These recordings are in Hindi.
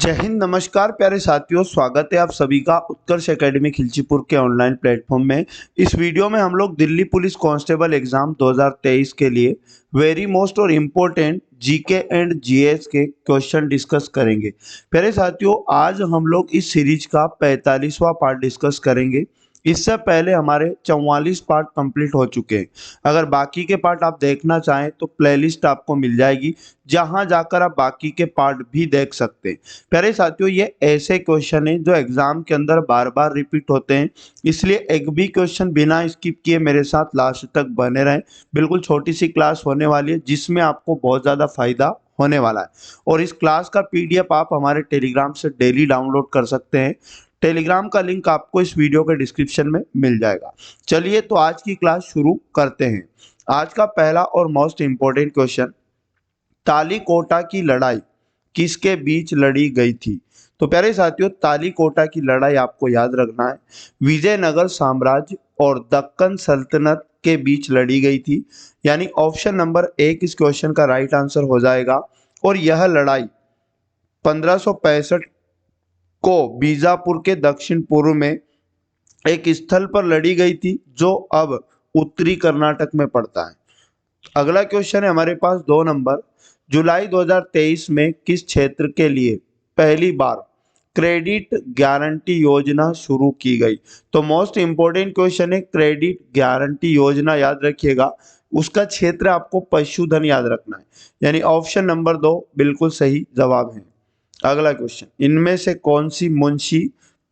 जय हिंद, नमस्कार प्यारे साथियों। स्वागत है आप सभी का उत्कर्ष एकेडमी खिलचीपुर के ऑनलाइन प्लेटफॉर्म में। इस वीडियो में हम लोग दिल्ली पुलिस कांस्टेबल एग्जाम 2023 के लिए वेरी मोस्ट और इम्पोर्टेंट जीके एंड जीएस के क्वेश्चन डिस्कस करेंगे। प्यारे साथियों, आज हम लोग इस सीरीज का 45वां पार्ट डिस्कस करेंगे। इससे पहले हमारे 44 पार्ट कंप्लीट हो चुके हैं। अगर बाकी के पार्ट आप देखना चाहें तो प्लेलिस्ट आपको मिल जाएगी, जहां जाकर आप बाकी के पार्ट भी देख सकते हैं। प्यारे साथियों, ये ऐसे क्वेश्चन हैं जो एग्जाम के अंदर बार बार रिपीट होते हैं, इसलिए एक भी क्वेश्चन बिना स्किप किए मेरे साथ लास्ट तक बने रहें। बिल्कुल छोटी सी क्लास होने वाली है, जिसमें आपको बहुत ज़्यादा फायदा होने वाला है। और इस क्लास का पीडीएफ आप हमारे टेलीग्राम से डेली डाउनलोड कर सकते हैं। टेलीग्राम का लिंक आपको इस वीडियो के डिस्क्रिप्शन में मिल जाएगा। चलिए तो आज की क्लास शुरू करते हैं। आज का पहला और मोस्ट इंपॉर्टेंट क्वेश्चन, तालीकोटा की लड़ाई किसके बीच लड़ी गई थी? तो प्यारे साथियों, तालीकोटा की लड़ाई आपको याद रखना है, विजयनगर साम्राज्य और दक्कन सल्तनत के बीच लड़ी गई थी। यानी ऑप्शन नंबर एक इस क्वेश्चन का राइट आंसर हो जाएगा। और यह लड़ाई 1565 को बीजापुर के दक्षिण पूर्व में एक स्थल पर लड़ी गई थी, जो अब उत्तरी कर्नाटक में पड़ता है। अगला क्वेश्चन है हमारे पास 2 नंबर, जुलाई 2023 में किस क्षेत्र के लिए पहली बार क्रेडिट गारंटी योजना शुरू की गई? तो मोस्ट इंपोर्टेंट क्वेश्चन है, क्रेडिट गारंटी योजना याद रखिएगा। उसका क्षेत्र आपको पशुधन याद रखना है, यानी ऑप्शन नंबर 2 बिल्कुल सही जवाब है। अगला क्वेश्चन, इनमें से कौन सी मुंशी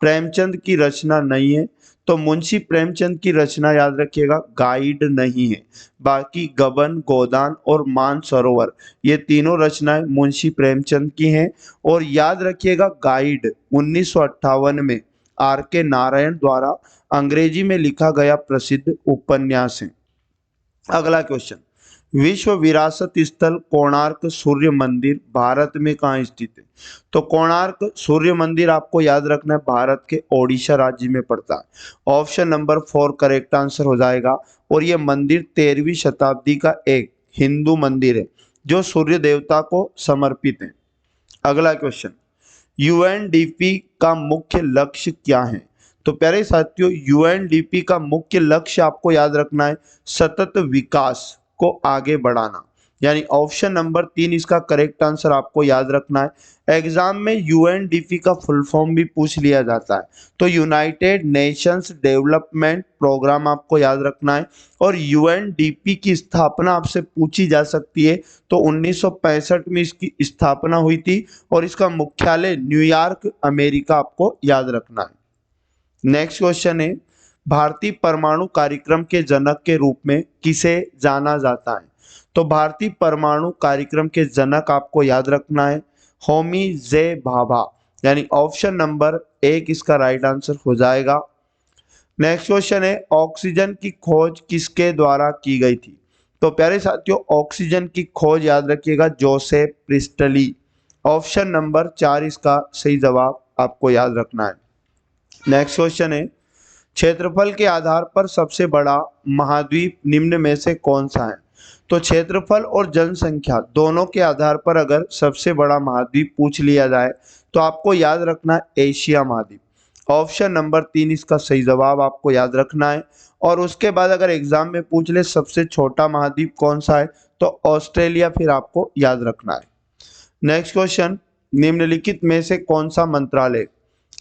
प्रेमचंद की रचना नहीं है? तो मुंशी प्रेमचंद की रचना याद रखिएगा गाइड नहीं है। बाकी गबन, गोदान और मानसरोवर, ये तीनों रचनाएं मुंशी प्रेमचंद की हैं। और याद रखिएगा, गाइड 1958 में आर के नारायण द्वारा अंग्रेजी में लिखा गया प्रसिद्ध उपन्यास है। अगला क्वेश्चन, विश्व विरासत स्थल कोणार्क सूर्य मंदिर भारत में कहाँ स्थित है? तो कोणार्क सूर्य मंदिर आपको याद रखना है, भारत के ओडिशा राज्य में पड़ता है। ऑप्शन नंबर 4 करेक्ट आंसर हो जाएगा। और यह मंदिर 13वीं शताब्दी का एक हिंदू मंदिर है, जो सूर्य देवता को समर्पित है। अगला क्वेश्चन, यूएनडीपी का मुख्य लक्ष्य क्या है? तो प्यारे साथियों, यूएनडीपी का मुख्य लक्ष्य आपको याद रखना है, सतत विकास को आगे बढ़ाना। यानी ऑप्शन नंबर 3 इसका करेक्ट आंसर आपको याद रखना है। एग्जाम में यूएनडीपी का फुल फॉर्म भी पूछ लिया जाता है, तो यूनाइटेड नेशंस डेवलपमेंट प्रोग्राम आपको याद रखना है। और यूएनडीपी की स्थापना आपसे पूछी जा सकती है, तो 1965 में इसकी स्थापना हुई थी और इसका मुख्यालय न्यूयॉर्क, अमेरिका आपको याद रखना है। नेक्स्ट क्वेश्चन है, भारतीय परमाणु कार्यक्रम के जनक के रूप में किसे जाना जाता है? तो भारतीय परमाणु कार्यक्रम के जनक आपको याद रखना है, होमी जे भाभा। यानी ऑप्शन नंबर 1 इसका राइट आंसर हो जाएगा। नेक्स्ट क्वेश्चन है, ऑक्सीजन की खोज किसके द्वारा की गई थी? तो प्यारे साथियों, ऑक्सीजन की खोज याद रखिएगा, जोसेफ प्रिस्टली। ऑप्शन नंबर 4 इसका सही जवाब आपको याद रखना है। नेक्स्ट क्वेश्चन है, क्षेत्रफल के आधार पर सबसे बड़ा महाद्वीप निम्न में से कौन सा है? तो क्षेत्रफल और जनसंख्या दोनों के आधार पर अगर सबसे बड़ा महाद्वीप पूछ लिया जाए, तो आपको याद रखना है एशिया महाद्वीप। ऑप्शन नंबर 3 इसका सही जवाब आपको याद रखना है। और उसके बाद अगर एग्जाम में पूछ ले सबसे छोटा महाद्वीप कौन सा है, तो ऑस्ट्रेलिया फिर आपको याद रखना है। नेक्स्ट क्वेश्चन, निम्नलिखित में से कौन सा मंत्रालय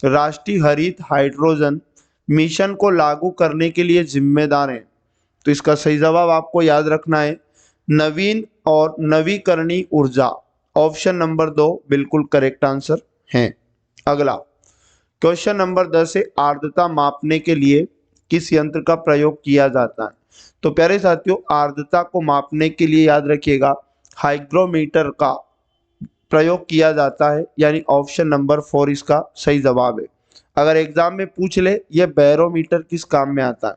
राष्ट्रीय हरित हाइड्रोजन मिशन को लागू करने के लिए जिम्मेदार है? तो इसका सही जवाब आपको याद रखना है, नवीन और नवीकरणीय ऊर्जा। ऑप्शन नंबर 2 बिल्कुल करेक्ट आंसर है। अगला क्वेश्चन नंबर 10 है, आर्द्रता मापने के लिए किस यंत्र का प्रयोग किया जाता है? तो प्यारे साथियों, आर्द्रता को मापने के लिए याद रखिएगा, हाइग्रोमीटर का प्रयोग किया जाता है। यानी ऑप्शन नंबर 4 इसका सही जवाब है। अगर एग्जाम में पूछ ले ये बैरोमीटर किस काम में आता है,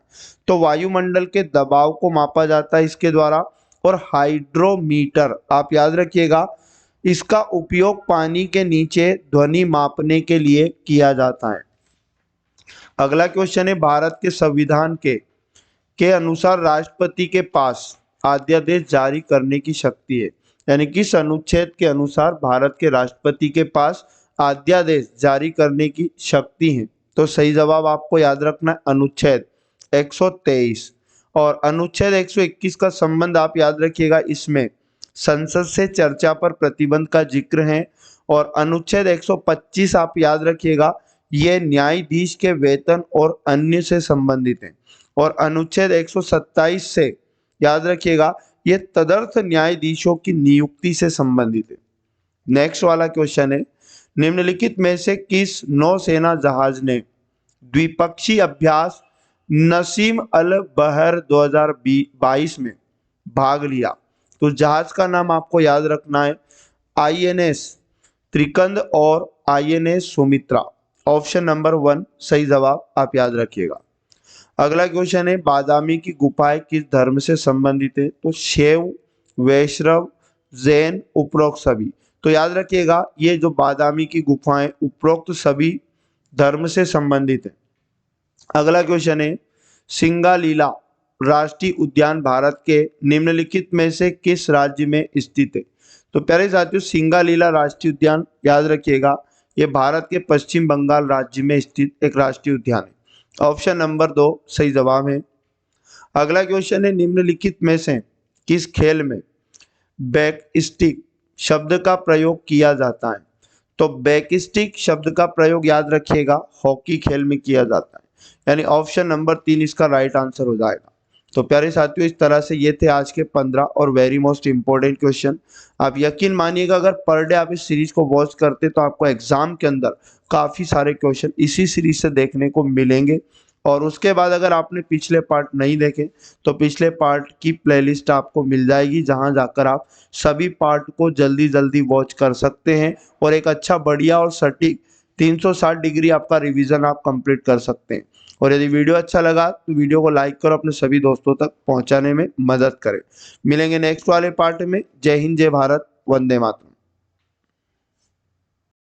तो वायुमंडल के दबाव को मापा जाता है इसके द्वारा। और हाइड्रोमीटर आप याद रखिएगा, इसका उपयोग पानी के नीचे ध्वनि मापने के लिए किया जाता है। अगला क्वेश्चन है, भारत के संविधान के अनुसार राष्ट्रपति के पास अध्यादेश जारी करने की शक्ति है। यानी किस अनुच्छेद के अनुसार भारत के राष्ट्रपति के पास अध्यादेश जारी करने की शक्ति है? तो सही जवाब आपको याद रखना है अनुच्छेद 123। और अनुच्छेद 121 का संबंध आप याद रखिएगा, इसमें संसद से चर्चा पर प्रतिबंध का जिक्र है। और अनुच्छेद 125 आप याद रखिएगा, ये न्यायाधीश के वेतन और अन्य से संबंधित है। और अनुच्छेद 127 से याद रखिएगा, ये तदर्थ न्यायाधीशों की नियुक्ति से संबंधित है। नेक्स्ट वाला क्वेश्चन है, निम्नलिखित में से किस नौसेना जहाज ने द्विपक्षीय अभ्यास नसीम अल बहर 2022 में भाग लिया? तो जहाज का नाम आपको याद रखना है INS त्रिकंद और INS सुमित्रा। ऑप्शन नंबर 1 सही जवाब आप याद रखिएगा। अगला क्वेश्चन है, बादामी की गुफाएं किस धर्म से संबंधित है? तो शैव, वैष्णव, जैन, उपरोक्त सभी। तो याद रखिएगा, ये जो बादामी की गुफाएं उपरोक्त सभी धर्म से संबंधित है। अगला क्वेश्चन है, सिंगालीला राष्ट्रीय उद्यान भारत के निम्नलिखित में से किस राज्य में स्थित है? तो प्यारे साथियों, सिंगालीला राष्ट्रीय उद्यान याद रखिएगा, ये भारत के पश्चिम बंगाल राज्य में स्थित एक राष्ट्रीय उद्यान है। ऑप्शन नंबर 2 सही जवाब है। अगला क्वेश्चन है, निम्नलिखित में से किस खेल में बैकस्टिक शब्द का प्रयोग किया जाता है? तो बैकस्टिक शब्द का प्रयोग याद रखिएगा, हॉकी खेल में किया जाता है, यानी ऑप्शन नंबर 3 इसका राइट आंसर हो जाएगा। तो प्यारे साथियों, इस तरह से ये थे आज के 15 और वेरी मोस्ट इंपॉर्टेंट क्वेश्चन। आप यकीन मानिएगा, अगर पर डे आप इस सीरीज को वॉच करते तो आपको एग्जाम के अंदर काफी सारे क्वेश्चन इसी सीरीज से देखने को मिलेंगे। और उसके बाद अगर आपने पिछले पार्ट नहीं देखे तो पिछले पार्ट की प्लेलिस्ट आपको मिल जाएगी, जहां जाकर आप सभी पार्ट को जल्दी जल्दी वॉच कर सकते हैं और एक अच्छा बढ़िया और सटीक 360 डिग्री आपका रिवीजन आप कंप्लीट कर सकते हैं। और यदि वीडियो अच्छा लगा तो वीडियो को लाइक करो, अपने सभी दोस्तों तक पहुंचाने में मदद करें। मिलेंगे नेक्स्ट वाले पार्ट में। जय हिंद, जय भारत, वंदे मातरम।